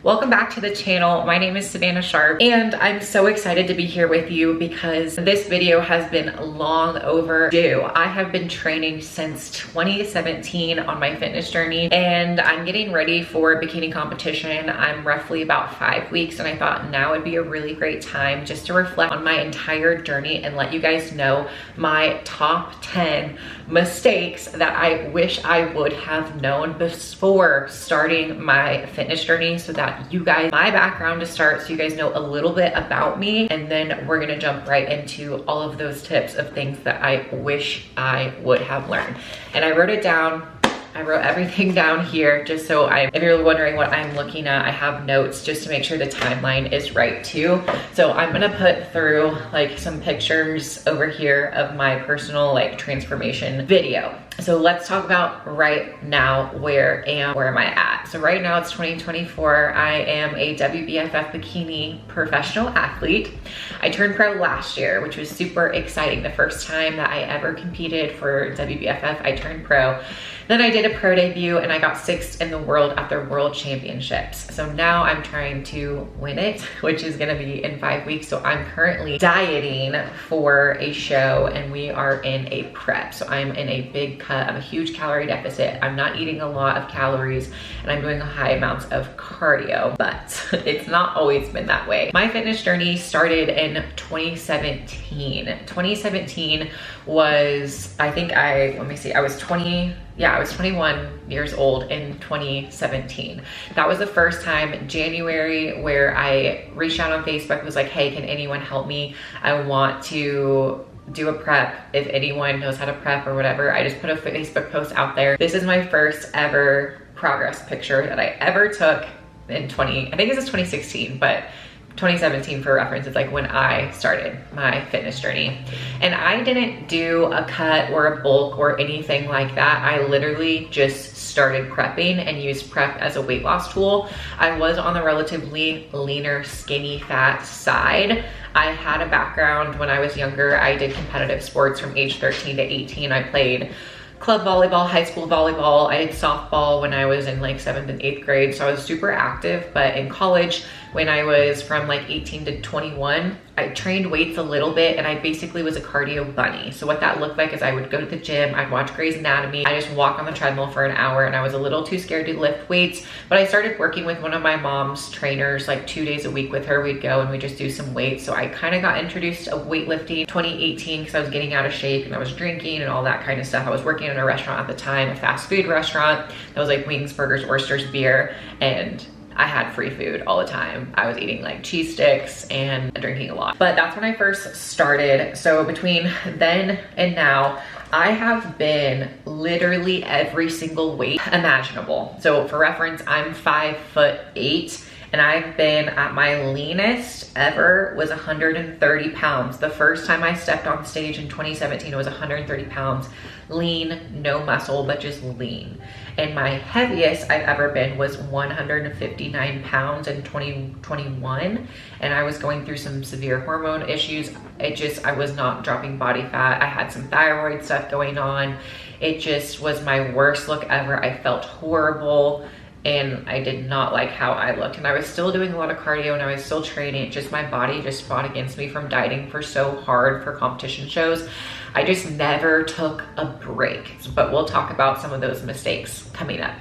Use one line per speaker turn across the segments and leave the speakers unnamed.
Welcome back to the channel. My name is Savannah Sharp and I'm so excited to be here with you because this video has been long overdue. I have been training since 2017 on my fitness journey and I'm getting ready for bikini competition. I'm roughly about 5 weeks and I thought now would be a really great time just to reflect on my entire journey and let you guys know my top 10 mistakes that I wish I would have known before starting my fitness journey, so that you guys, my background to start, so you guys know a little bit about me, and then we're gonna jump right into all of those tips of things that I wish I would have learned. And I wrote it down. I wrote everything down here just so if you're wondering what I'm looking at, I have notes just to make sure the timeline is right too. So I'm gonna put through like some pictures over here of my personal like transformation video. So let's talk about right now, where am I at? So right now it's 2024. I am a WBFF bikini professional athlete. I turned pro last year, which was super exciting. The first time that I ever competed for WBFF, I turned pro. Then I did a pro debut and I got 6th in the world at their world championships. So now I'm trying to win it, which is gonna be in 5 weeks. So I'm currently dieting for a show and we are in a prep. So I'm in a big cut, I'm a huge calorie deficit. I'm not eating a lot of calories and I'm doing high amounts of cardio, but it's not always been that way. My fitness journey started in 2017. 2017 was, I was 21 years old in 2017. That was the first time, January, where I reached out on Facebook, was like, hey, can anyone help me? I want to do a prep. If anyone knows how to prep or whatever. I just put a Facebook post out there. This is my first ever progress picture that I ever took in I think this is 2016, but 2017 for reference is like when I started my fitness journey. And I didn't do a cut or a bulk or anything like that. I literally just started prepping and used prep as a weight loss tool. I was on the relatively leaner, skinny, fat side. I had a background when I was younger. I did competitive sports from age 13 to 18. I played club volleyball, high school volleyball. I did softball when I was in like 7th and 8th grade. So I was super active, but in college, when I was from like 18 to 21, I trained weights a little bit and I basically was a cardio bunny. So what that looked like is I would go to the gym, I'd watch Grey's Anatomy, I just walk on the treadmill for an hour and I was a little too scared to lift weights, but I started working with one of my mom's trainers, like 2 days a week with her. We'd go and we'd just do some weights. So I kind of got introduced to weightlifting 2018 because I was getting out of shape and I was drinking and all that kind of stuff. I was working in a restaurant at the time, a fast food restaurant that was like wings, burgers, oysters, beer, and I had free food all the time. I was eating like cheese sticks and drinking a lot. But that's when I first started. So between then and now, I have been literally every single weight imaginable. So for reference, I'm 5'8" and I've been at my leanest ever was 130 pounds. The first time I stepped on stage in 2017, it was 130 pounds. Lean, no muscle, but just lean. And my heaviest I've ever been was 159 pounds in 2021. And I was going through some severe hormone issues. I was not dropping body fat. I had some thyroid stuff going on. It just was my worst look ever. I felt horrible and I did not like how I looked. And I was still doing a lot of cardio and I was still training. Just my body just fought against me from dieting for so hard for competition shows. I just never took a break. But we'll talk about some of those mistakes coming up.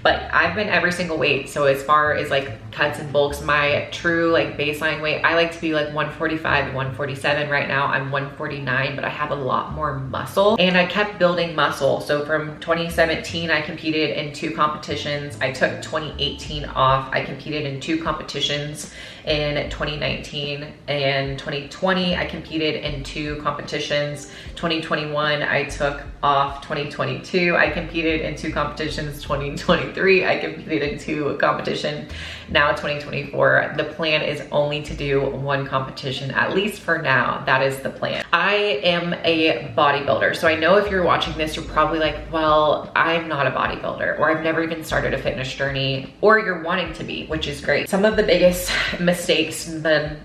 But I've been every single weight. So as far as like cuts and bulks, my true like baseline weight, I like to be like 145 to 147. Right now I'm 149, but I have a lot more muscle and I kept building muscle. So from 2017, I competed in 2 competitions. I took 2018 off. I competed in 2 competitions in 2019 and 2020. I competed in 2 competitions. 2021, I took off. 2022, I competed in 2 competitions. 2023, I competed in 2 competitions. Now 2024, the plan is only to do 1 competition, at least for now. That is the plan. I am a bodybuilder. So I know if you're watching this, you're probably like, well, I'm not a bodybuilder, or I've never even started a fitness journey, or you're wanting to be, which is great. Some of the biggest mistakes, the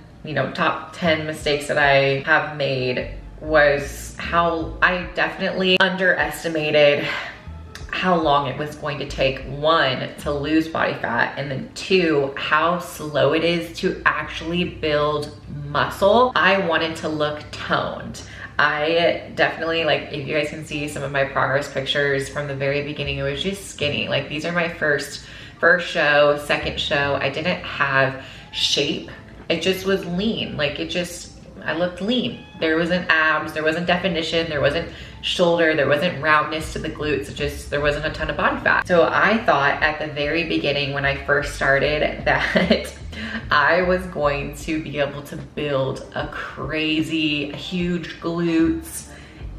top 10 mistakes that I have made was how I definitely underestimated how long it was going to take, one, to lose body fat, and then two, how slow it is to actually build muscle. I wanted to look toned. I definitely, like, if you guys can see some of my progress pictures from the very beginning, it was just skinny. Like, these are my first show, second show. I didn't have shape. It just was lean. Like, I looked lean. There wasn't abs, there wasn't definition, there wasn't shoulder, there wasn't roundness to the glutes, there wasn't a ton of body fat. So I thought at the very beginning when I first started that I was going to be able to build a crazy, huge glutes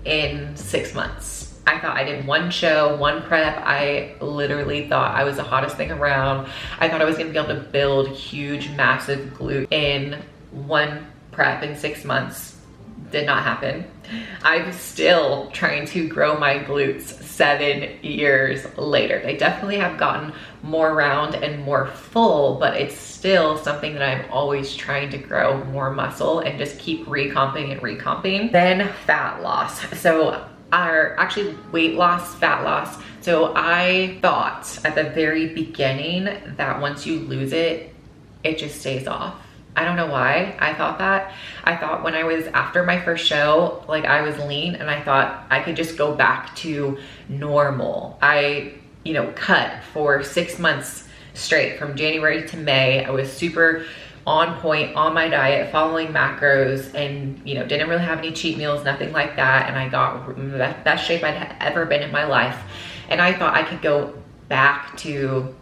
in 6 months. I thought I did one show, one prep. I literally thought I was the hottest thing around. I thought I was gonna be able to build huge, massive glute in one prep in 6 months. Did not happen. I'm still trying to grow my glutes 7 years later. They definitely have gotten more round and more full, but it's still something that I'm always trying to grow more muscle and just keep recomping and recomping. Then fat loss. So actually weight loss, fat loss. So I thought at the very beginning that once you lose it, it just stays off. I don't know why I thought that. I thought when I was after my first show, like, I was lean and I thought I could just go back to normal. I, cut for 6 months straight from January to May. I was super on point on my diet, following macros, and, didn't really have any cheat meals, nothing like that. And I got the best shape I'd ever been in my life. And I thought I could go back to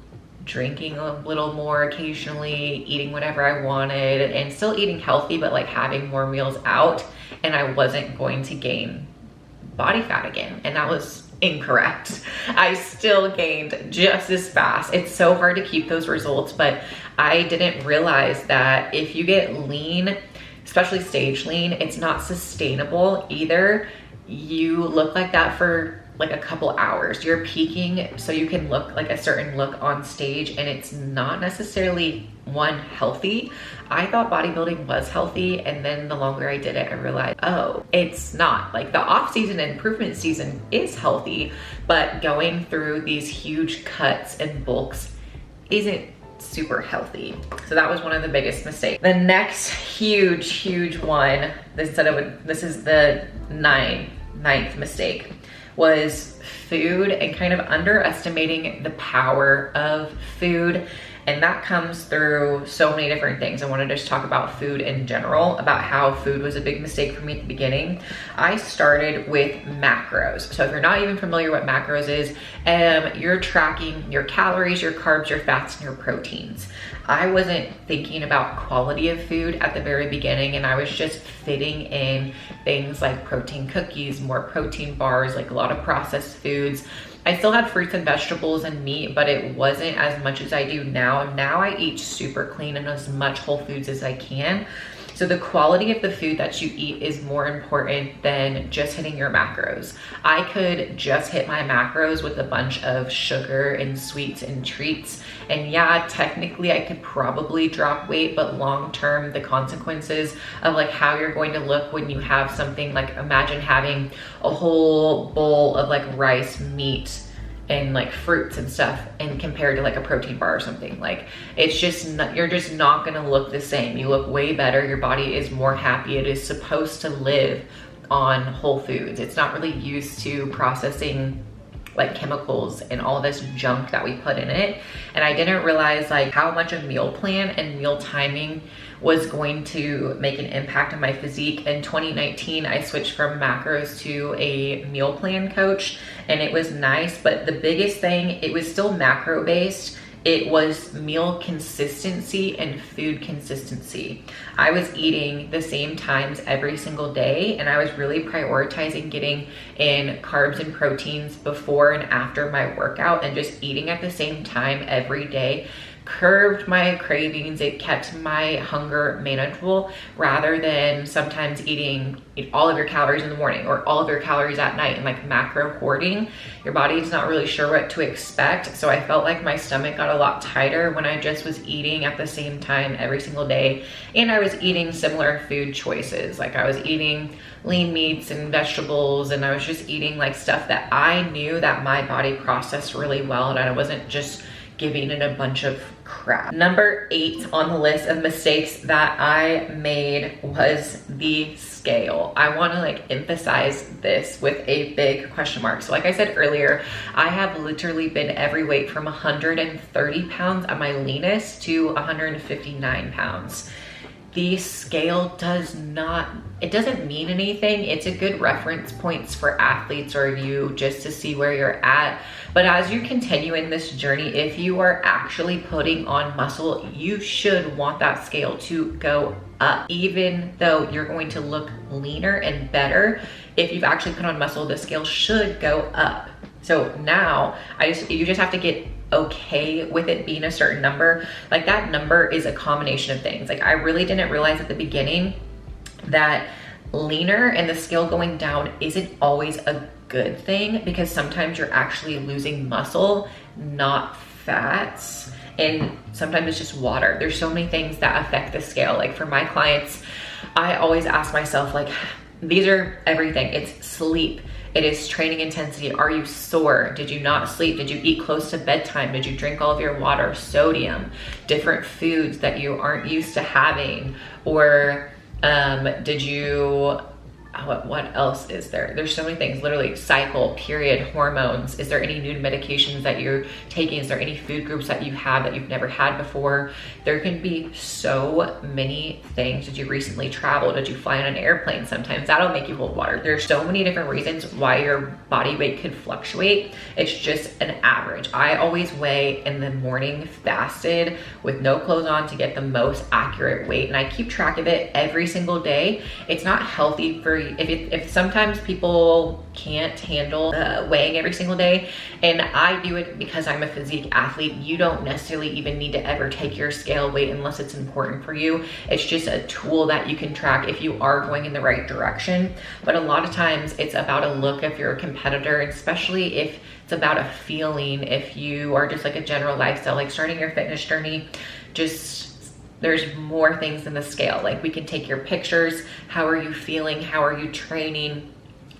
drinking a little more occasionally, eating whatever I wanted, and still eating healthy, but like having more meals out, and I wasn't going to gain body fat again. And that was incorrect. I still gained just as fast. It's so hard to keep those results, but I didn't realize that if you get lean, especially stage lean, it's not sustainable either. You look like that for like a couple hours. You're peaking so you can look like a certain look on stage, and it's not necessarily, one, healthy. I thought bodybuilding was healthy, and then the longer I did it, I realized, oh, it's not. Like, the off-season improvement season is healthy, but going through these huge cuts and bulks isn't super healthy. So that was one of the biggest mistakes. The next huge one, this is the ninth mistake, was food and kind of underestimating the power of food. And that comes through so many different things. I wanted to just talk about food in general, about how food was a big mistake for me at the beginning. I started with macros. So if you're not even familiar what macros is, you're tracking your calories, your carbs, your fats, and your proteins. I wasn't thinking about quality of food at the very beginning, and I was just fitting in things like protein cookies, more protein bars, like a lot of processed foods. I still had fruits and vegetables and meat, but it wasn't as much as I do now. Now I eat super clean and as much whole foods as I can. So the quality of the food that you eat is more important than just hitting your macros. I could just hit my macros with a bunch of sugar and sweets and treats. And yeah, technically I could probably drop weight, but long-term, the consequences of like how you're going to look when you have something like, imagine having a whole bowl of like rice, meat, and like fruits and stuff, and compared to like a protein bar or something, like it's just not, you're just not gonna look the same. You look way better. Your body is more happy. It is supposed to live on whole foods. It's not really used to processing like chemicals and all this junk that we put in it. And I didn't realize like how much a meal plan and meal timing was going to make an impact on my physique. In 2019, I switched from macros to a meal plan coach, and it was nice, but the biggest thing, it was still macro based. It was meal consistency and food consistency. I was eating the same times every single day, and I was really prioritizing getting in carbs and proteins before and after my workout, and just eating at the same time every day curbed my cravings. It kept my hunger manageable rather than sometimes eating all of your calories in the morning or all of your calories at night and like macro hoarding. Your body's not really sure what to expect. So I felt like my stomach got a lot tighter when I just was eating at the same time every single day. And I was eating similar food choices. Like I was eating lean meats and vegetables, and I was just eating like stuff that I knew that my body processed really well, and I wasn't just giving it a bunch of crap. Number 8 on the list of mistakes that I made was the scale. I want to like emphasize this with a big question mark. So like I said earlier, I have literally been every weight from 130 pounds at my leanest to 159 pounds. The scale doesn't mean anything. It's a good reference points for athletes or you just to see where you're at. But as you continue in this journey, if you are actually putting on muscle, you should want that scale to go up. Even though you're going to look leaner and better, if you've actually put on muscle, the scale should go up. So now you just have to get okay with it being a certain number. Like that number is a combination of things. Like I really didn't realize at the beginning that leaner and the scale going down isn't always a good thing, because sometimes you're actually losing muscle, not fats. And sometimes it's just water. There's so many things that affect the scale. Like for my clients, I always ask myself, like, these are everything. It's sleep. It is training intensity. Are you sore? Did you not sleep? Did you eat close to bedtime? Did you drink all of your water? Sodium, different foods that you aren't used to having, or did you, what else is there? There's so many things, literally cycle, period, hormones. Is there any new medications that you're taking? Is there any food groups that you have that you've never had before? There can be so many things. Did you recently travel? Did you fly on an airplane? Sometimes that'll make you hold water. There's so many different reasons why your body weight could fluctuate. It's just an average. I always weigh in the morning fasted with no clothes on to get the most accurate weight. And I keep track of it every single day. It's not healthy for you. If sometimes people can't handle weighing every single day, and I do it because I'm a physique athlete, you don't necessarily even need to ever take your scale weight unless it's important for you. It's just a tool that you can track if you are going in the right direction. But a lot of times it's about a look if you're a competitor, especially if it's about a feeling, if you are just like a general lifestyle, like starting your fitness journey, there's more things than the scale. Like we can take your pictures. How are you feeling? How are you training?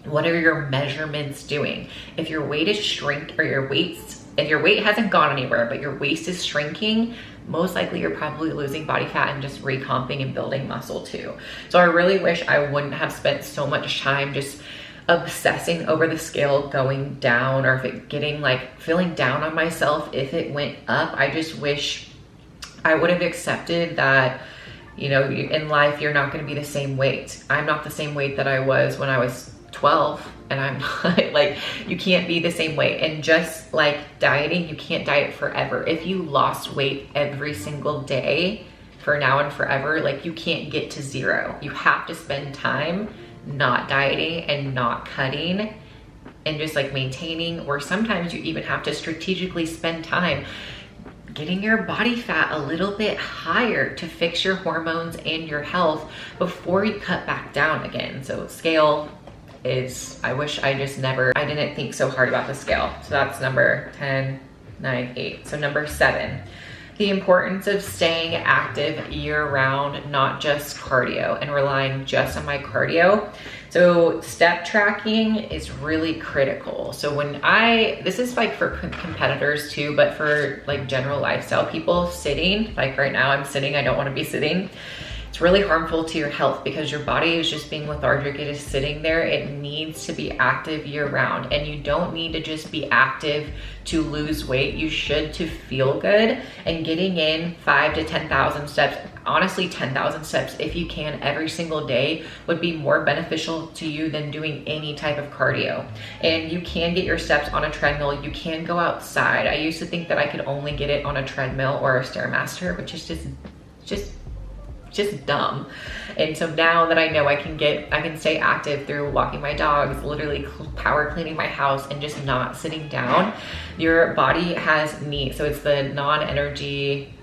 What are your measurements doing? If your weight is if your weight hasn't gone anywhere, but your waist is shrinking, most likely you're probably losing body fat and just recomping and building muscle too. So I really wish I wouldn't have spent so much time just obsessing over the scale going down, or if it getting like feeling down on myself if it went up. I just wish I would have accepted that, you know, in life, you're not going to be the same weight. I'm not the same weight that I was when I was 12, and I'm not, like, you can't be the same weight. And just like dieting, you can't diet forever. If you lost weight every single day for now and forever, like you can't get to 0. You have to spend time not dieting and not cutting and just like maintaining, or sometimes you even have to strategically spend time getting your body fat a little bit higher to fix your hormones and your health before you cut back down again. So scale is, I wish I didn't think so hard about the scale. So that's number 10, 9, 8. So number 7, the importance of staying active year round, not just cardio, and relying just on my cardio. So step tracking is really critical. So this is like for competitors too, but for like general lifestyle people, sitting, like right now I'm sitting, I don't want to be sitting. It's really harmful to your health because your body is just being lethargic. It is sitting there. It needs to be active year round, and you don't need to just be active to lose weight. You should to feel good, and getting in 5,000 to 10,000 steps, honestly 10,000 steps if you can every single day would be more beneficial to you than doing any type of cardio. And you can get your steps on a treadmill. You can go outside. I used to think that I could only get it on a treadmill or a Stairmaster, which is just dumb. And so now that I know I can stay active through walking my dogs, literally power cleaning my house, and just not sitting down. Your body has needs. So it's the non-energy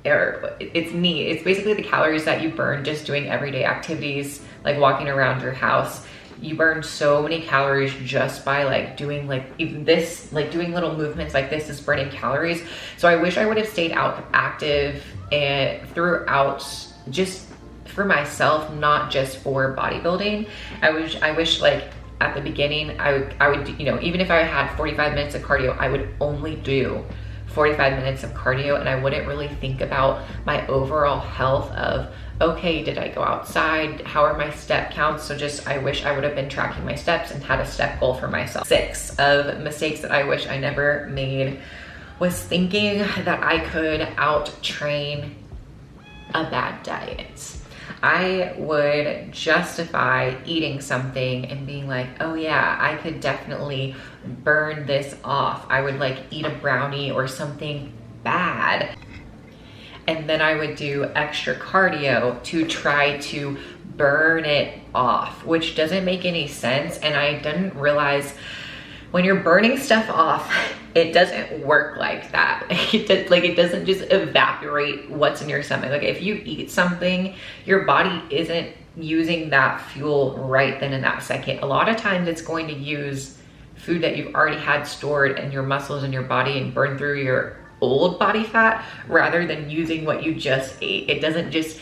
or it's neat. It's basically the calories that you burn just doing everyday activities, like walking around your house. You burn so many calories just by like doing like even this, like doing little movements like this is burning calories. So I wish I would have stayed out active and throughout, just for myself, not just for bodybuilding. I wish like at the beginning, I would, you know, even if I had 45 minutes of cardio, I would only do 45 minutes of cardio, and I wouldn't really think about my overall health of, okay, did I go outside? How are my step counts? So just, I wish I would have been tracking my steps and had a step goal for myself. 6 of mistakes that I wish I never made was thinking that I could out-train a bad diet. I would justify eating something and being like, oh yeah, I could definitely burn this off. I would like eat a brownie or something bad. And then I would do extra cardio to try to burn it off, which doesn't make any sense. And I didn't realize when you're burning stuff off, it doesn't work like that. It doesn't just evaporate what's in your stomach. Like if you eat something, your body isn't using that fuel right then and that second. A lot of times it's going to use food that you've already had stored in your muscles in your body and burn through your old body fat rather than using what you just ate. It doesn't just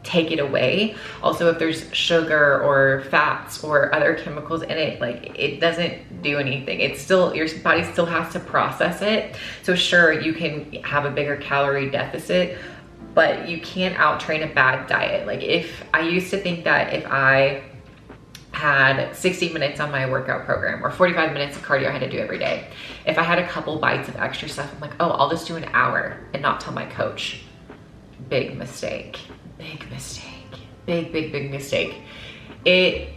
take it away. Also, if there's sugar or fats or other chemicals in it, like it doesn't do anything. It's still, your body still has to process it. So sure, you can have a bigger calorie deficit, but you can't out-train a bad diet. Like if I used to think that if I had 60 minutes on my workout program or 45 minutes of cardio I had to do every day, if I had a couple bites of extra stuff, I'm like, oh, I'll just do an hour and not tell my coach. Big mistake. Big mistake. Big mistake. It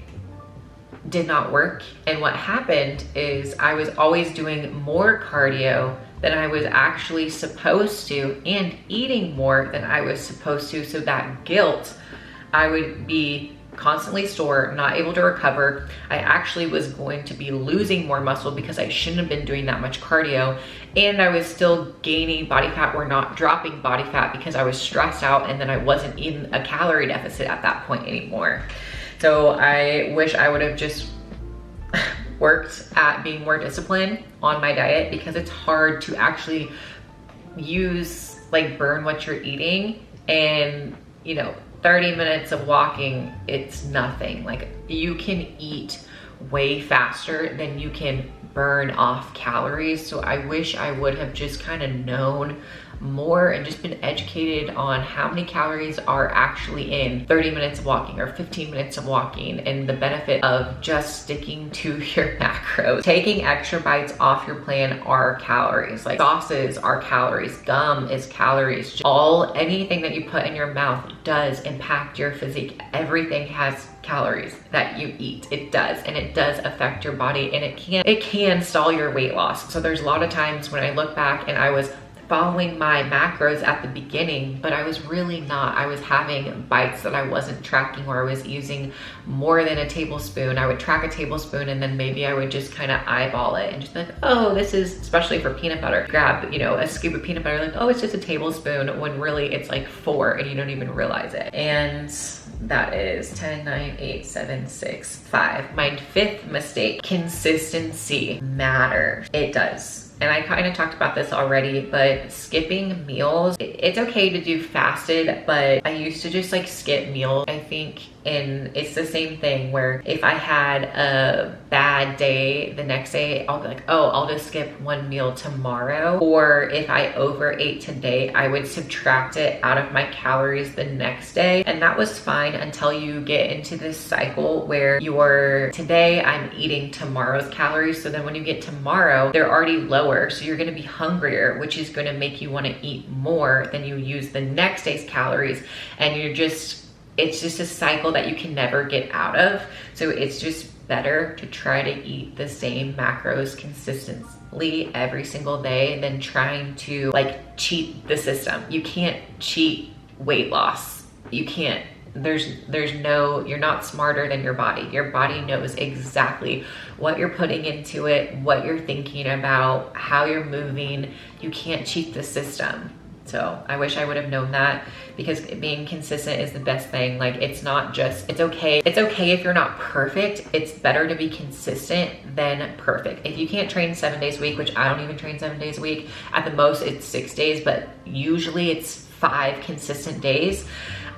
did not work. And what happened is I was always doing more cardio than I was actually supposed to and eating more than I was supposed to. So that guilt, I would be constantly sore, not able to recover. I actually was going to be losing more muscle because I shouldn't have been doing that much cardio. And I was still gaining body fat or not dropping body fat because I was stressed out and then I wasn't in a calorie deficit at that point anymore. So I wish I would have just worked at being more disciplined on my diet, because it's hard to actually use, like, burn what you're eating. And, you know, 30 minutes of walking, it's nothing. Like, you can eat way faster than you can burn off calories. So I wish I would have just kind of known more and just been educated on how many calories are actually in 30 minutes of walking or 15 minutes of walking, and the benefit of just sticking to your macros. Taking extra bites off your plan are calories. Like sauces are calories, gum is calories. Anything that you put in your mouth does impact your physique. Everything has calories that you eat. It does, and it does affect your body, and it can stall your weight loss. So there's a lot of times when I look back and I was following my macros at the beginning, but I was really not. I was having bites that I wasn't tracking, or I was using more than a tablespoon. I would track a tablespoon and then maybe I would just kind of eyeball it and just be like, oh, this is, especially for peanut butter, grab, you know, a scoop of peanut butter, like, oh, it's just a tablespoon, when really it's like 4 and you don't even realize it. And that is 10, 9, 8, 7, 6, 5. My 5th mistake: consistency matters. It does. And I kind of talked about this already, but skipping meals, it's okay to do fasted, but I used to just like skip meals, I think. And it's the same thing where if I had a bad day the next day, I'll be like, oh, I'll just skip one meal tomorrow. Or if I overate today, I would subtract it out of my calories the next day. And that was fine until you get into this cycle where today I'm eating tomorrow's calories. So then when you get tomorrow, they're already lower. So you're gonna be hungrier, which is gonna make you wanna eat more than you use the next day's calories. And it's just a cycle that you can never get out of. So it's just better to try to eat the same macros consistently every single day than trying to like cheat the system. You can't cheat weight loss. You can't. You're not smarter than your body. Your body knows exactly what you're putting into it, what you're thinking about, how you're moving. You can't cheat the system. So I wish I would have known that, because being consistent is the best thing. Like, it's not just, it's okay. It's okay if you're not perfect. It's better to be consistent than perfect. If you can't train 7 days a week, which I don't even train 7 days a week, at the most it's 6 days, but usually it's 5 consistent days.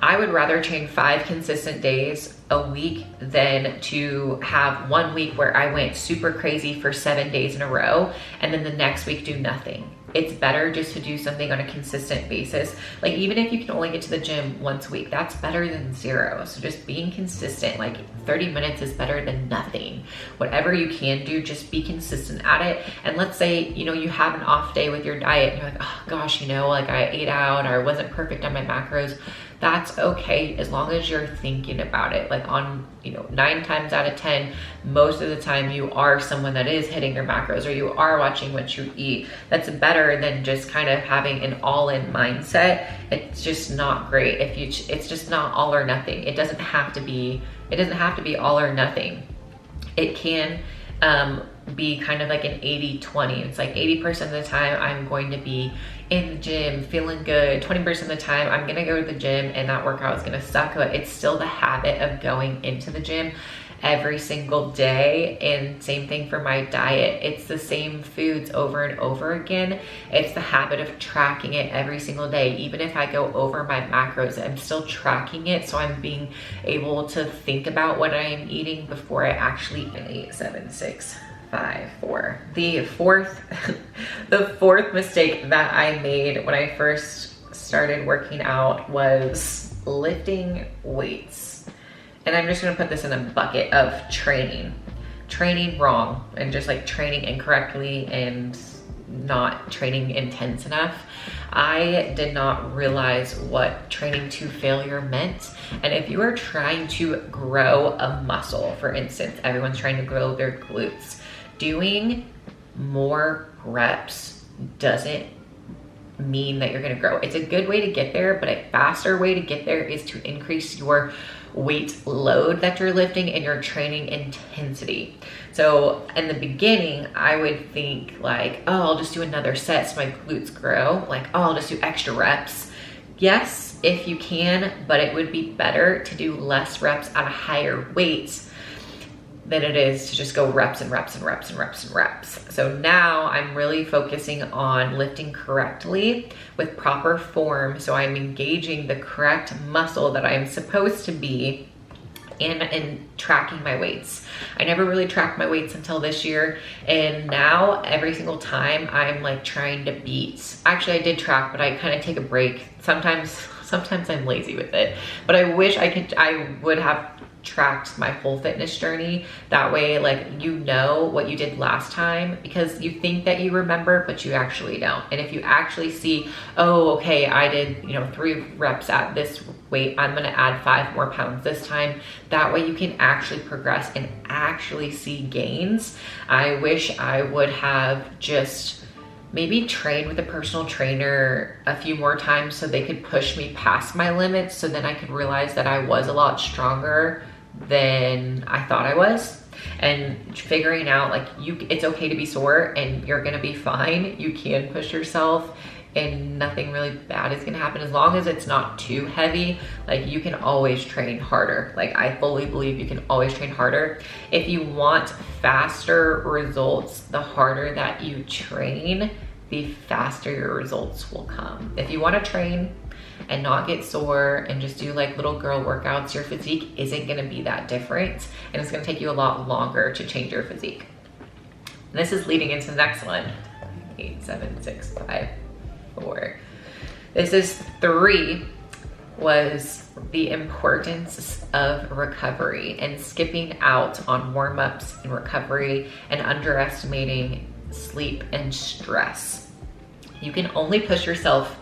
I would rather train 5 consistent days a week than to have 1 week where I went super crazy for 7 days in a row and then the next week do nothing. It's better just to do something on a consistent basis. Like, even if you can only get to the gym once a week, that's better than 0. So just being consistent, like 30 minutes is better than nothing. Whatever you can do, just be consistent at it. And let's say, you know, you have an off day with your diet and you're like, oh gosh, you know, like I ate out or I wasn't perfect on my macros. That's okay, as long as you're thinking about it. Like, on, you know, 9 times out of 10, most of the time you are someone that is hitting your macros, or you are watching what you eat. That's better than just kind of having an all-in mindset. It's just not great. It's just not all or nothing. It doesn't have to be all or nothing. It can be kind of like an 80-20. It's like 80% of the time I'm going to be in the gym feeling good, 20% of the time I'm gonna go to the gym and that workout is gonna suck, but it's still the habit of going into the gym every single day. And same thing for my diet. It's the same foods over and over again. It's the habit of tracking it every single day. Even if I go over my macros, I'm still tracking it, so I'm being able to think about what I am eating before I actually eat. 8, 7, 6, 5, 4. The fourth mistake that I made when I first started working out was lifting weights. And I'm just gonna put this in a bucket of training wrong, and just like training incorrectly and not training intense enough. I did not realize what training to failure meant. And if you are trying to grow a muscle, for instance, everyone's trying to grow their glutes, doing more reps doesn't mean that you're gonna grow. It's a good way to get there, but a faster way to get there is to increase your weight load that you're lifting and your training intensity. So in the beginning, I would think like, oh, I'll just do another set so my glutes grow. Like, oh, I'll just do extra reps. Yes, if you can, but it would be better to do less reps at a higher weight than it is to just go reps and reps and reps and reps and reps. So now I'm really focusing on lifting correctly with proper form. So I'm engaging the correct muscle that I'm supposed to be and tracking my weights. I never really tracked my weights until this year. And now every single time I'm like trying to beat, actually I did track, but I kind of take a break. Sometimes I'm lazy with it, but I wish I would have tracked my whole fitness journey. That way, like, you know what you did last time, because you think that you remember, but you actually don't. And if you actually see, oh, okay, I did, you know, 3 reps at this weight, I'm gonna add 5 more pounds this time. That way you can actually progress and actually see gains. I wish I would have just maybe train with a personal trainer a few more times so they could push me past my limits, so then I could realize that I was a lot stronger than I thought I was. And figuring out like it's okay to be sore and you're gonna be fine. You can push yourself and nothing really bad is gonna happen as long as it's not too heavy. Like, you can always train harder. Like, I fully believe you can always train harder. If you want faster results, the harder that you train, the faster your results will come. If you want to train and not get sore and just do like little girl workouts, your physique isn't going to be that different, and it's going to take you a lot longer to change your physique. And this is leading into the next one. 8, 7, 6, 5, 4. This is 3, was the importance of recovery and skipping out on warm-ups and recovery and underestimating sleep and stress. You can only push yourself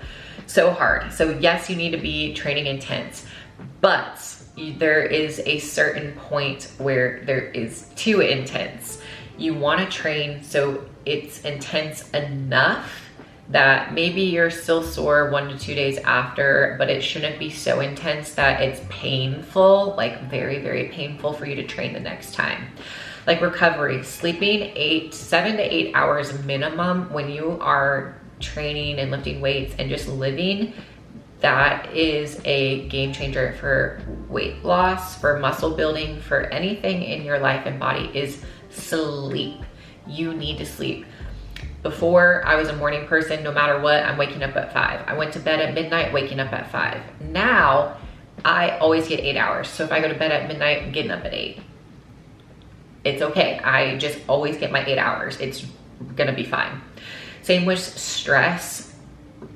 so hard. So yes, you need to be training intense, but there is a certain point where there is too intense. You want to train so it's intense enough that maybe you're still sore 1 to 2 days after, but it shouldn't be so intense that it's painful, like very, very painful for you to train the next time. Like recovery, sleeping 7 to 8 hours minimum when you are training and lifting weights and just living, that is a game changer for weight loss, for muscle building, for anything in your life and body, is sleep. You need to sleep. Before, I was a morning person. No matter what, I'm waking up at 5. I went to bed at midnight, waking up at 5. Now, I always get 8 hours. So if I go to bed at midnight, I'm getting up at 8. It's okay. I just always get my 8 hours. It's gonna be fine. Same with stress.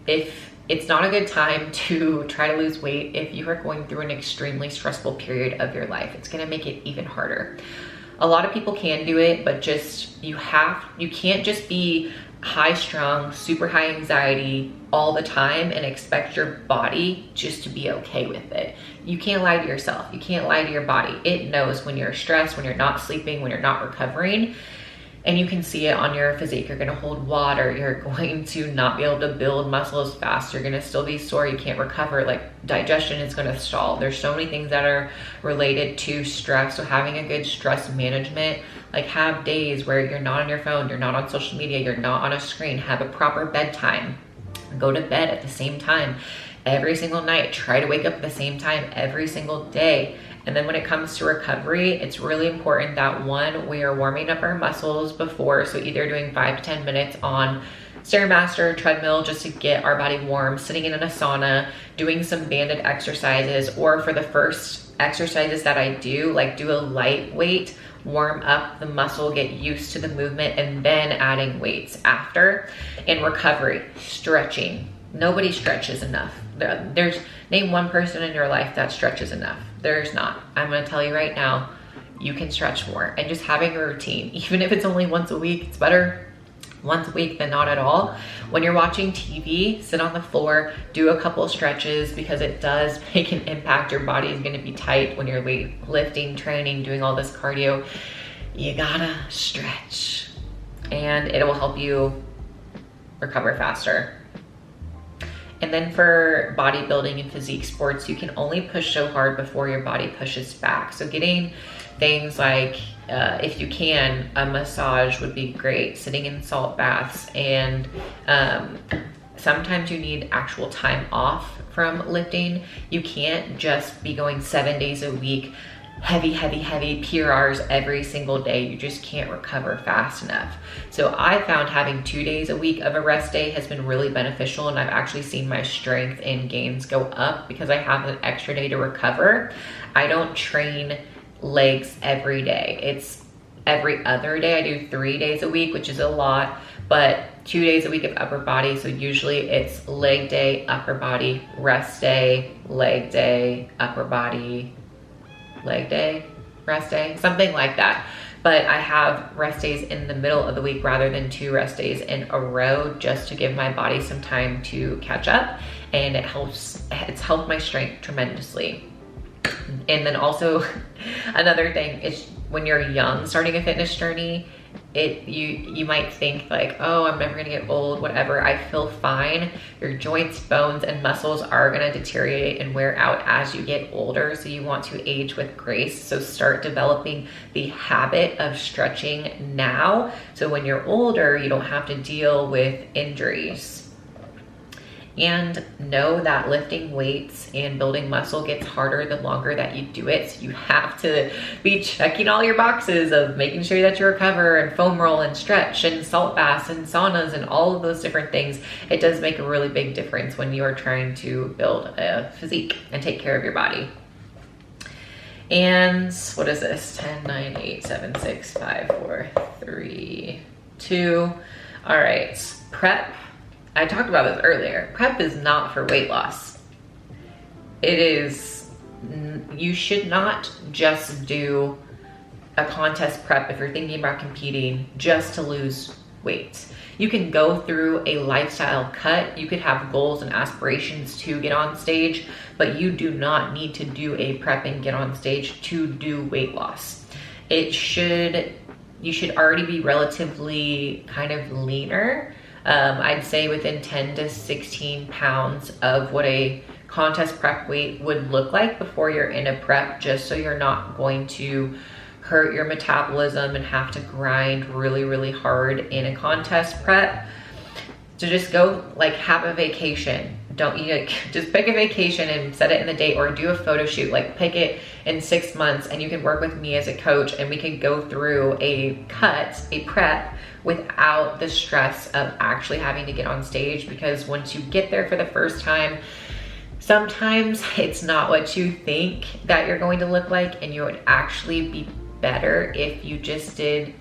If it's not a good time to try to lose weight, if you are going through an extremely stressful period of your life, it's gonna make it even harder. A lot of people can do it, but just, you can't just be high strung, super high anxiety all the time and expect your body just to be okay with it. You can't lie to yourself. You can't lie to your body. It knows when you're stressed, when you're not sleeping, when you're not recovering. And you can see it on your physique. You're gonna hold water. You're going to not be able to build muscle as fast. You're gonna still be sore. You can't recover. Like, digestion is gonna stall. There's so many things that are related to stress. So having a good stress management, like have days where you're not on your phone, you're not on social media, you're not on a screen, have a proper bedtime. Go to bed at the same time every single night. Try to wake up at the same time every single day. And then when it comes to recovery, it's really important that, one, we are warming up our muscles before. So either doing 5 to 10 minutes on Stairmaster, treadmill, just to get our body warm, sitting in a sauna, doing some banded exercises, or for the first exercises that I do, like do a lightweight, warm up the muscle, get used to the movement, and then adding weights after. And recovery, stretching. Nobody stretches enough. Name one person in your life that stretches enough. There's not. I'm gonna tell you right now, you can stretch more. And just having a routine, even if it's only once a week, it's better once a week than not at all. When you're watching TV, sit on the floor, do a couple stretches, because it does make an impact. Your body is gonna be tight when you're lifting, training, doing all this cardio. You gotta stretch, and it will help you recover faster. And then for bodybuilding and physique sports, you can only push so hard before your body pushes back. So getting things like, if you can, a massage would be great, sitting in salt baths. And sometimes you need actual time off from lifting. You can't just be going 7 days a week, heavy PRs every single day. You just can't recover fast enough. So I found having 2 days a week of a rest day has been really beneficial, and I've actually seen my strength and gains go up because I have an extra day to recover. I don't train legs every day. It's every other day. I do 3 days a week, which is a lot, but 2 days a week of upper body. So usually it's leg day, upper body, rest day, leg day, upper body, leg day, rest day, something like that. But I have rest days in the middle of the week rather than 2 rest days in a row, just to give my body some time to catch up. And it's helped my strength tremendously. And then also another thing is, when you're young, starting a fitness journey, you might think like, oh, I'm never gonna get old, whatever. I feel fine. Your joints, bones, and muscles are gonna deteriorate and wear out as you get older. So you want to age with grace. So start developing the habit of stretching now. So when you're older, you don't have to deal with injuries. And know that lifting weights and building muscle gets harder the longer that you do it. So you have to be checking all your boxes of making sure that you recover, and foam roll and stretch and salt baths and saunas and all of those different things. It does make a really big difference when you are trying to build a physique and take care of your body. And what is this? 10, 9, 8, 7, 6, 5, 4, 3, 2. All right, prep. I talked about this earlier. Prep is not for weight loss. It is, you should not just do a contest prep if you're thinking about competing just to lose weight. You can go through a lifestyle cut. You could have goals and aspirations to get on stage, but you do not need to do a prep and get on stage to do weight loss. You should already be relatively kind of leaner. I'd say within 10 to 16 pounds of what a contest prep weight would look like before you're in a prep, just so you're not going to hurt your metabolism and have to grind really hard in a contest prep. So just go like have a vacation. Don't you just pick a vacation and set it in the date, or do a photo shoot, like pick it in 6 months, and you can work with me as a coach and we can go through a prep without the stress of actually having to get on stage. Because once you get there for the first time, sometimes it's not what you think that you're going to look like, and you would actually be better if you just did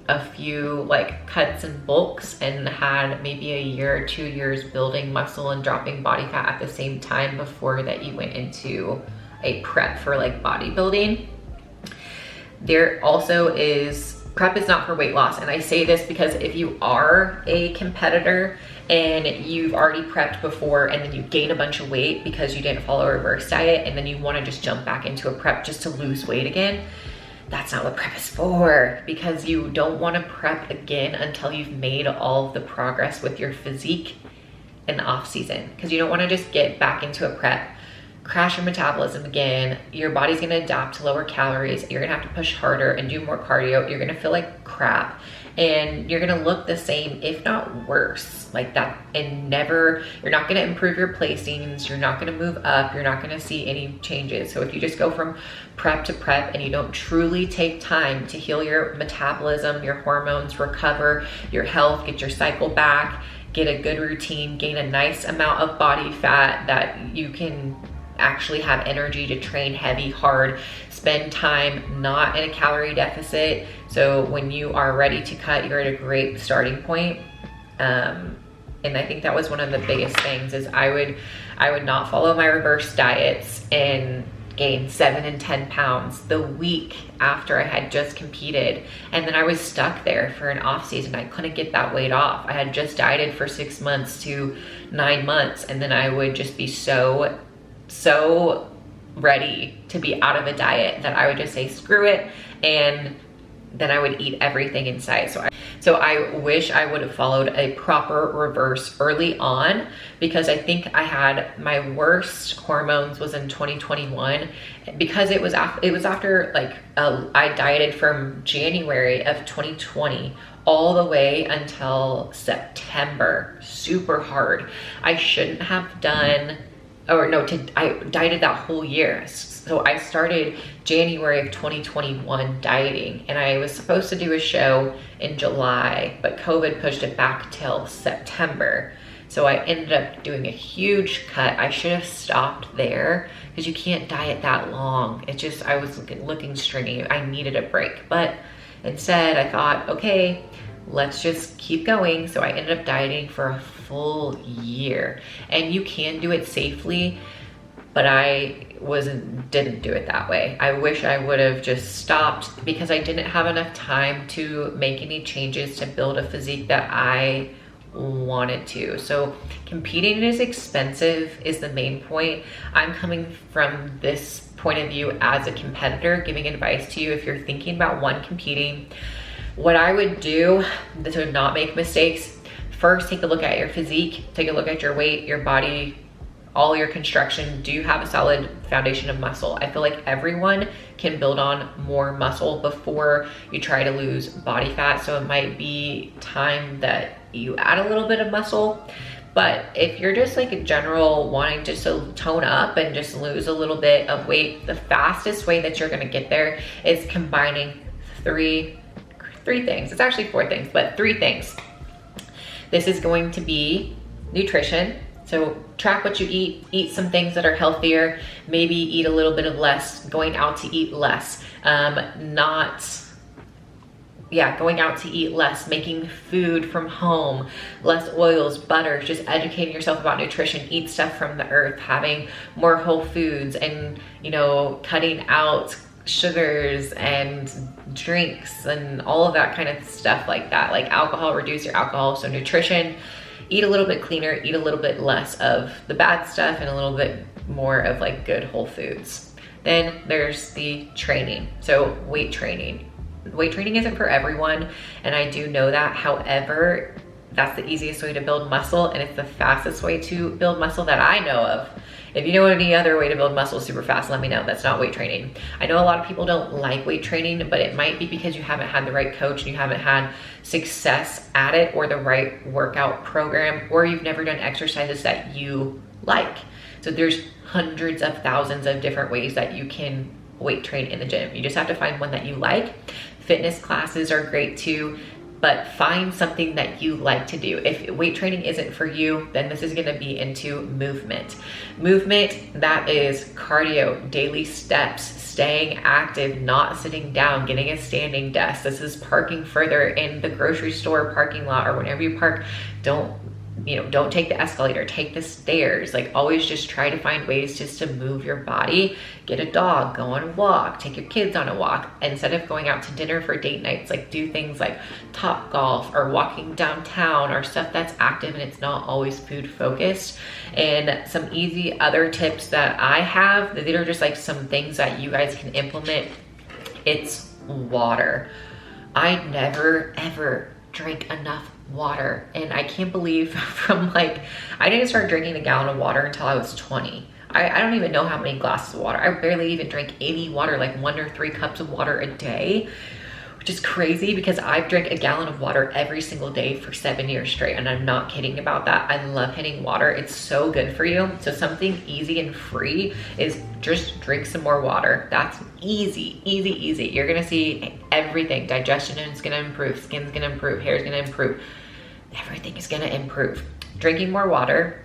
a few like cuts and bulks and had maybe a year or 2 years building muscle and dropping body fat at the same time before that you went into a prep for like bodybuilding. There also is, prep is not for weight loss. And I say this because if you are a competitor and you've already prepped before and then you gain a bunch of weight because you didn't follow a reverse diet, and then you want to just jump back into a prep just to lose weight again, that's not what prep is for, because you don't want to prep again until you've made all of the progress with your physique in the off season. Because you don't want to just get back into a prep, crash your metabolism again. Your body's going to adapt to lower calories. You're going to have to push harder and do more cardio. You're going to feel like crap, and you're going to look the same, if not worse, like that. And you're not going to improve your placings. You're not going to move up. You're not going to see any changes. So if you just go from prep to prep and you don't truly take time to heal your metabolism, your hormones, recover your health, get your cycle back, get a good routine, gain a nice amount of body fat that you can actually have energy to train heavy, hard, spend time not in a calorie deficit. So when you are ready to cut, you're at a great starting point. And I think that was one of the biggest things, is I would not follow my reverse diets and gain 7 and 10 pounds the week after I had just competed. And then I was stuck there for an off season. I couldn't get that weight off. I had just dieted for 6 months to 9 months. And then I would just be so ready to be out of a diet that I would just say, screw it. And then I would eat everything in sight. So I wish I would have followed a proper reverse early on, because I think I had my worst hormones was in 2021, because it was after like I dieted from January of 2020 all the way until September, super hard. I shouldn't have done, I dieted that whole year. So I started January of 2021 dieting, and I was supposed to do a show in July, but COVID pushed it back till September. So I ended up doing a huge cut. I should have stopped there, because you can't diet that long. I was looking stringy. I needed a break, but instead I thought, okay, let's just keep going. So I ended up dieting for a full year, and you can do it safely, but I didn't do it that way. I wish I would have just stopped, because I didn't have enough time to make any changes to build a physique that I wanted to. So competing is expensive is the main point. I'm coming from this point of view as a competitor, giving advice to you if you're thinking about competing. What I would do to not make mistakes, first take a look at your physique, take a look at your weight, your body, all your construction. Do you have a solid foundation of muscle? I feel like everyone can build on more muscle before you try to lose body fat. So it might be time that you add a little bit of muscle. But if you're just like a general wanting just to tone up and just lose a little bit of weight, the fastest way that you're gonna get there is combining three things. It's actually 4 things, but 3 things. This is going to be nutrition. So track what you eat some things that are healthier, maybe eat a little bit of less, going out to eat less, going out to eat less, making food from home, less oils, butters, just educating yourself about nutrition, eat stuff from the earth, having more whole foods, and cutting out sugars and drinks and all of that kind of stuff like that, like alcohol, reduce your alcohol. So nutrition, eat a little bit cleaner, eat a little bit less of the bad stuff and a little bit more of like good whole foods. Then there's the training. So weight training. Weight training isn't for everyone, and I do know that. However, that's the easiest way to build muscle, and it's the fastest way to build muscle that I know of. If you know any other way to build muscle super fast, let me know. That's not weight training. I know a lot of people don't like weight training, but it might be because you haven't had the right coach and you haven't had success at it, or the right workout program, or you've never done exercises that you like. So there's hundreds of thousands of different ways that you can weight train in the gym. You just have to find one that you like. Fitness classes are great too, but find something that you like to do. If weight training isn't for you, then this is gonna be into movement. Movement, that is cardio, daily steps, staying active, not sitting down, getting a standing desk. This is parking further in the grocery store parking lot, or whenever you park. Don't take the escalator, take the stairs. Like, always just try to find ways just to move your body. Get a dog, go on a walk, take your kids on a walk. Instead of going out to dinner for date nights, like, do things like Top Golf or walking downtown, or stuff that's active and it's not always food focused. And some easy other tips that I have, that are just like some things that you guys can implement. It's water. I never ever drink enough water, and I can't believe I didn't start drinking a gallon of water until I was 20. I don't even know how many glasses of water. I barely even drink any water, like 1 or 3 cups of water a day, which is crazy because I've drank a gallon of water every single day for 7 years straight, and I'm not kidding about that. I love hitting water. It's so good for you. So something easy and free is just drink some more water. That's easy, easy, easy. You're gonna see everything. Digestion is gonna improve, skin's gonna improve, hair's gonna improve. Everything is gonna improve. Drinking more water.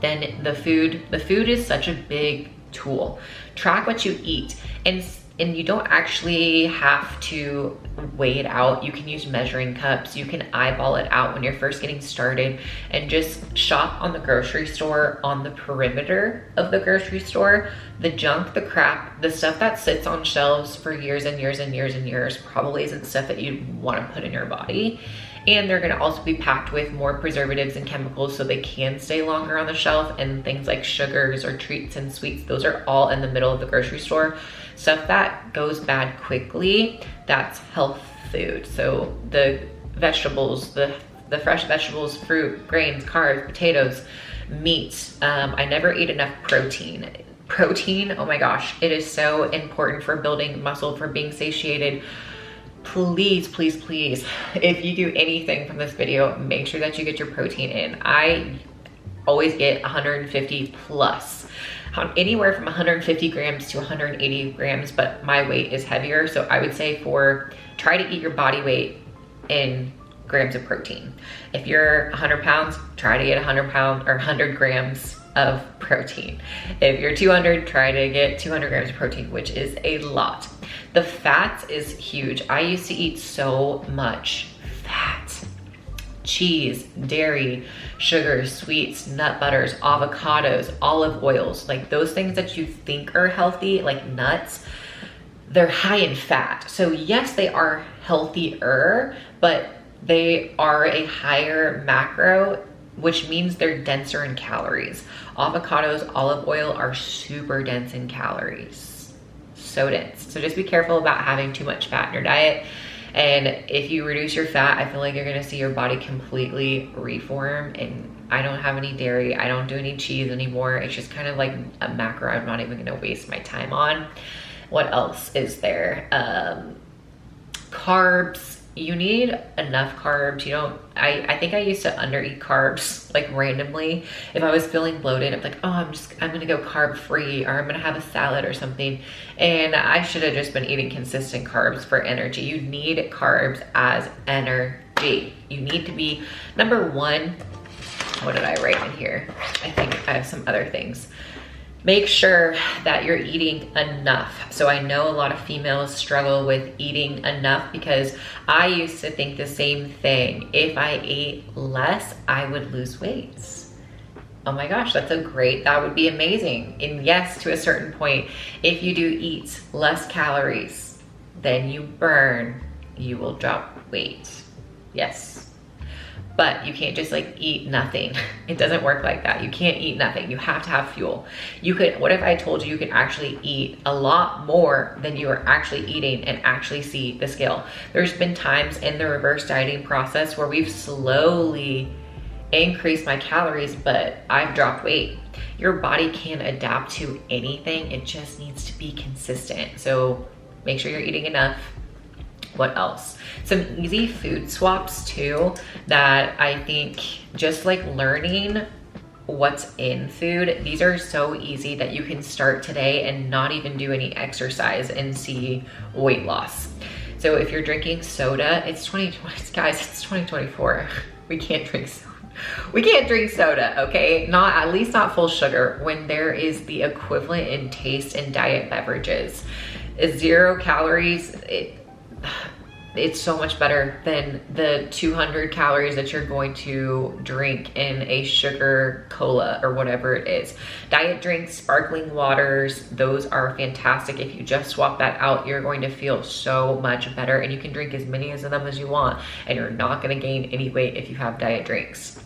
Then the food is such a big tool. Track what you eat, and you don't actually have to weigh it out. You can use measuring cups. You can eyeball it out when you're first getting started, and just shop on the grocery store, on the perimeter of the grocery store. The junk, the crap, the stuff that sits on shelves for years and years and years and years probably isn't stuff that you want to put in your body. And they're gonna also be packed with more preservatives and chemicals so they can stay longer on the shelf. And things like sugars or treats and sweets, those are all in the middle of the grocery store. Stuff that goes bad quickly, that's health food. So the vegetables, the fresh vegetables, fruit, grains, carbs, potatoes, meats. I never eat enough protein. Protein, oh my gosh, it is so important for building muscle, for being satiated. Please, please, please, if you do anything from this video, make sure that you get your protein in. I always get 150 plus, anywhere from 150 grams to 180 grams, but my weight is heavier. So I would say try to eat your body weight in grams of protein. If you're 100 pounds, try to get 100 grams of protein. If you're 200, try to get 200 grams of protein, which is a lot. The fats is huge. I used to eat so much fat. Cheese, dairy, sugars, sweets, nut butters, avocados, olive oils, like those things that you think are healthy, like nuts, they're high in fat. So yes, they are healthier, but they are a higher macro, which means they're denser in calories. Avocados, olive oil are super dense in calories. So dense. So just be careful about having too much fat in your diet. And if you reduce your fat, I feel like you're gonna see your body completely reform. And I don't have any dairy. I don't do any cheese anymore. It's just kind of like a macro I'm not even gonna waste my time on. What else is there? Carbs. You need enough carbs. I think I used to under eat carbs like randomly. If I was feeling bloated, I'm like, oh, I'm gonna go carb free, or I'm gonna have a salad or something. And I should have just been eating consistent carbs for energy. You need carbs as energy. You need to be, number one, what did I write in here? I think I have some other things. Make sure that you're eating enough. So I know a lot of females struggle with eating enough, because I used to think the same thing. If I ate less, I would lose weight. Oh my gosh, that would be amazing. And yes, to a certain point, if you do eat less calories than you burn, you will drop weight. Yes. But you can't just like eat nothing. It doesn't work like that. You can't eat nothing. You have to have fuel. What if I told you you could actually eat a lot more than you are actually eating and actually see the scale? There's been times in the reverse dieting process where we've slowly increased my calories, but I've dropped weight. Your body can adapt to anything. It just needs to be consistent. So make sure you're eating enough. What else? Some easy food swaps too, that I think just like learning what's in food, these are so easy that you can start today and not even do any exercise and see weight loss. So if you're drinking soda, it's 2020, guys, it's 2024. We can't drink soda. We can't drink soda, okay? At least not full sugar, when there is the equivalent in taste in diet beverages. 0 calories, it's so much better than the 200 calories that you're going to drink in a sugar cola or whatever it is. Diet drinks, sparkling waters, those are fantastic. If you just swap that out, you're going to feel so much better, and you can drink as many of them as you want, and you're not gonna gain any weight if you have diet drinks.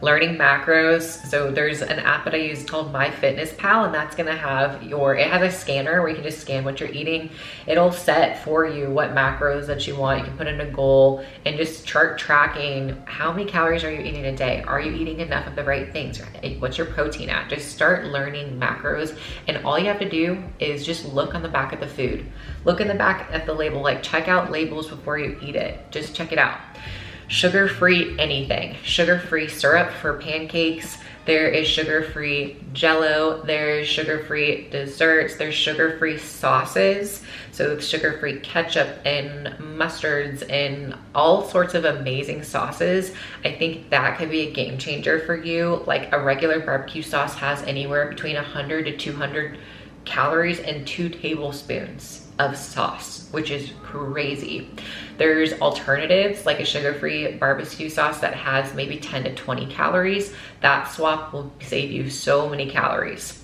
Learning macros. So there's an app that I use called MyFitnessPal, and that's gonna have it has a scanner where you can just scan what you're eating. It'll set for you what macros that you want. You can put in a goal and just start tracking how many calories are you eating a day? Are you eating enough of the right things? What's your protein at? Just start learning macros, and all you have to do is just look on the back of the food. Look in the back at the label, like check out labels before you eat it. Just check it out. Sugar-free anything. Sugar-free syrup for pancakes. There is sugar-free Jello. There's sugar-free desserts. There's sugar-free sauces. So sugar-free ketchup and mustards and all sorts of amazing sauces. I think that could be a game changer for you. Like a regular barbecue sauce has anywhere between 100 to 200 calories and 2 tablespoons of sauce, which is crazy. There's alternatives like a sugar-free barbecue sauce that has maybe 10 to 20 calories. That swap will save you so many calories.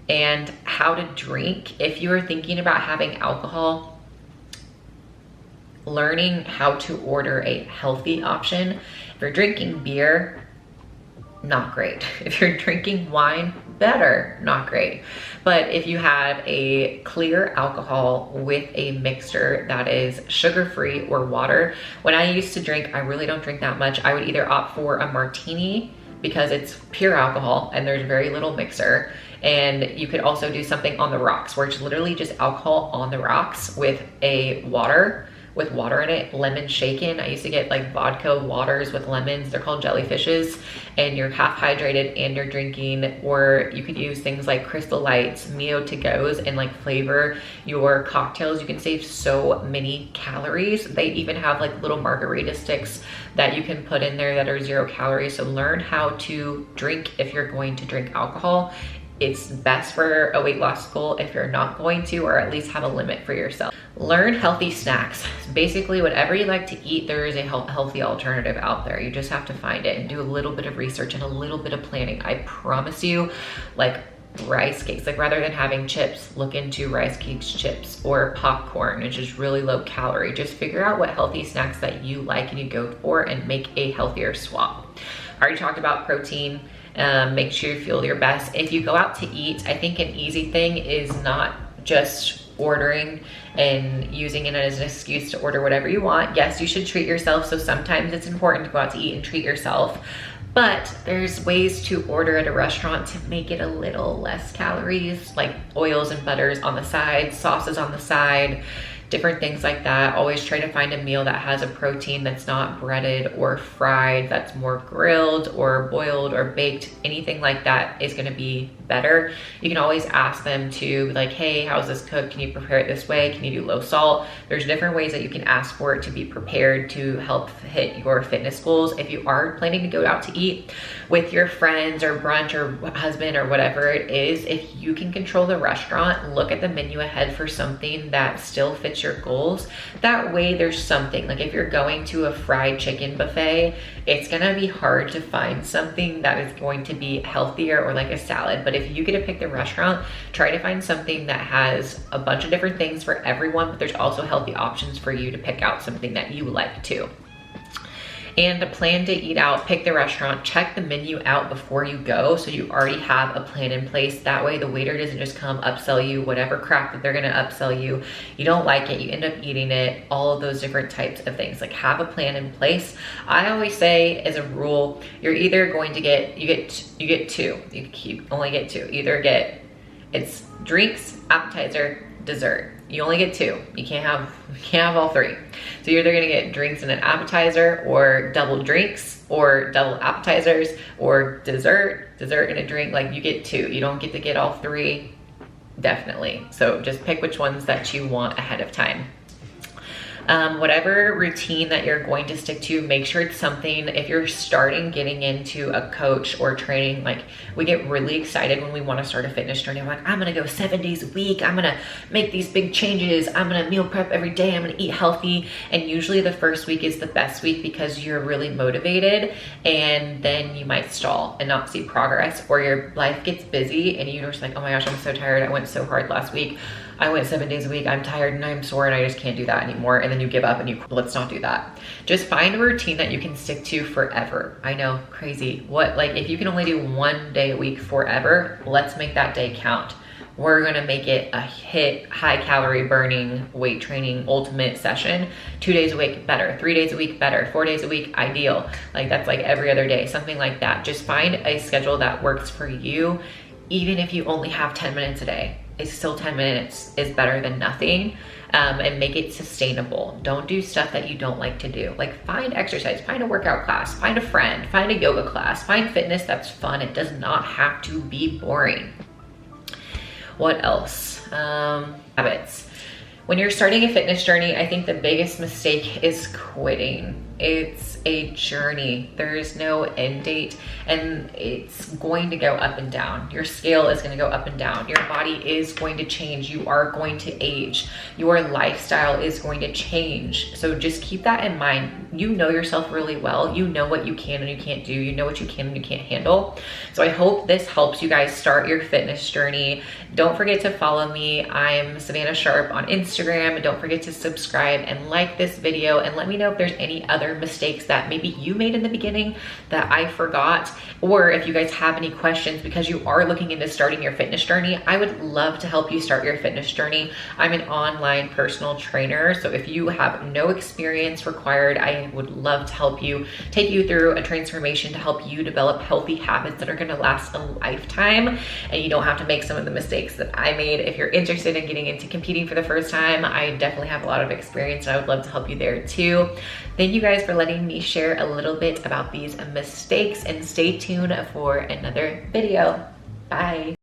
And how to drink. If you are thinking about having alcohol, learning how to order a healthy option. If you're drinking beer, not great. If you're drinking wine, better, not great. But if you have a clear alcohol with a mixture that is sugar-free or water, when I used to drink, I really don't drink that much. I would either opt for a martini because it's pure alcohol and there's very little mixer. And you could also do something on the rocks where it's literally just alcohol on the rocks with water in it, lemon shaken. I used to get like vodka waters with lemons. They're called jellyfishes, and you're half hydrated and you're drinking. Or you could use things like Crystal Lights, Mio to goes, and like flavor your cocktails. You can save so many calories. They even have like little margarita sticks that you can put in there that are 0 calories. So learn how to drink if you're going to drink alcohol. It's best for a weight loss goal if you're not going to, or at least have a limit for yourself. Learn healthy snacks. Basically, whatever you like to eat, there is a healthy alternative out there. You just have to find it and do a little bit of research and a little bit of planning. I promise you, like rice cakes, like rather than having chips, look into rice cakes, chips, or popcorn, which is really low calorie. Just figure out what healthy snacks that you like and you go for and make a healthier swap. I already talked about protein. Make sure you feel your best. If you go out to eat, I think an easy thing is not just ordering and using it as an excuse to order whatever you want. Yes, you should treat yourself. So sometimes it's important to go out to eat and treat yourself. But there's ways to order at a restaurant to make it a little less calories, like oils and butters on the side, sauces on the side, different things like that. Always try to find a meal that has a protein that's not breaded or fried, that's more grilled or boiled or baked. Anything like that is gonna be better. You can always ask them to be like, hey, how's this cooked? Can you prepare it this way? Can you do low salt? There's different ways that you can ask for it to be prepared to help hit your fitness goals. If you are planning to go out to eat with your friends or brunch or husband or whatever it is, if you can control the restaurant, look at the menu ahead for something that still fits your goals. That way there's something, like if you're going to a fried chicken buffet, it's gonna be hard to find something that is going to be healthier or like a salad. But if you get to pick the restaurant, try to find something that has a bunch of different things for everyone, but there's also healthy options for you to pick out something that you like too. and plan to eat out, pick the restaurant, check the menu out before you go so you already have a plan in place. That way the waiter doesn't just come upsell you whatever crap that they're gonna upsell you. You don't like it, you end up eating it, all of those different types of things. Like, have a plan in place. I always say as a rule, you're either going to get, you get two, you only get two. Either get, it's drinks, appetizer, dessert. You only get two. You can't have all three. So you're either gonna get drinks and an appetizer, or double drinks, or double appetizers, or dessert and a drink. Like, you get two. You don't get to get all three, definitely. So just pick which ones that you want ahead of time. Whatever routine that you're going to stick to, make sure it's something, if you're getting into a coach or training, like, we get really excited when we want to start a fitness journey. I'm like, I'm gonna go 7 days a week, I'm gonna make these big changes, I'm gonna meal prep every day, I'm gonna eat healthy. And usually the first week is the best week because you're really motivated, and then you might stall and not see progress, or your life gets busy and you're just like, oh my gosh, I'm so tired, I went so hard last week, I went 7 days a week, I'm tired and I'm sore and I just can't do that anymore. And then you give up and let's not do that. Just find a routine that you can stick to forever. I know, crazy. Like, if you can only do 1 day a week forever, let's make that day count. We're gonna make it a high calorie burning weight training ultimate session. 2 days a week, better. 3 days a week, better. 4 days a week, ideal. Like, that's like every other day, something like that. Just find a schedule that works for you. Even if you only have 10 minutes a day, it's still 10 minutes is better than nothing. And make it sustainable. Don't do stuff that you don't like to do. Like, find exercise, find a workout class, find a friend, find a yoga class, find fitness that's fun. It does not have to be boring. What else? Habits. When you're starting a fitness journey, I think the biggest mistake is quitting. It's a journey. There is no end date, and it's going to go up and down. Your scale is going to go up and down. Your body is going to change. You are going to age. Your lifestyle is going to change. So just keep that in mind. You know yourself really well. You know what you can and you can't do. You know what you can and you can't handle. So I hope this helps you guys start your fitness journey. Don't forget to follow me. I'm Savannah Sharp on Instagram. Don't forget to subscribe and like this video, and let me know if there's any other mistakes that maybe you made in the beginning that I forgot, or if you guys have any questions because you are looking into starting your fitness journey. I would love to help you start your fitness journey. I'm an online personal trainer, so if you have no experience required, I would love to help you, take you through a transformation to help you develop healthy habits that are going to last a lifetime, and you don't have to make some of the mistakes that I made. If you're interested in getting into competing for the first time, I definitely have a lot of experience, and I would love to help you there too. Thank you guys for letting me share a little bit about these mistakes, and stay tuned for another video. Bye.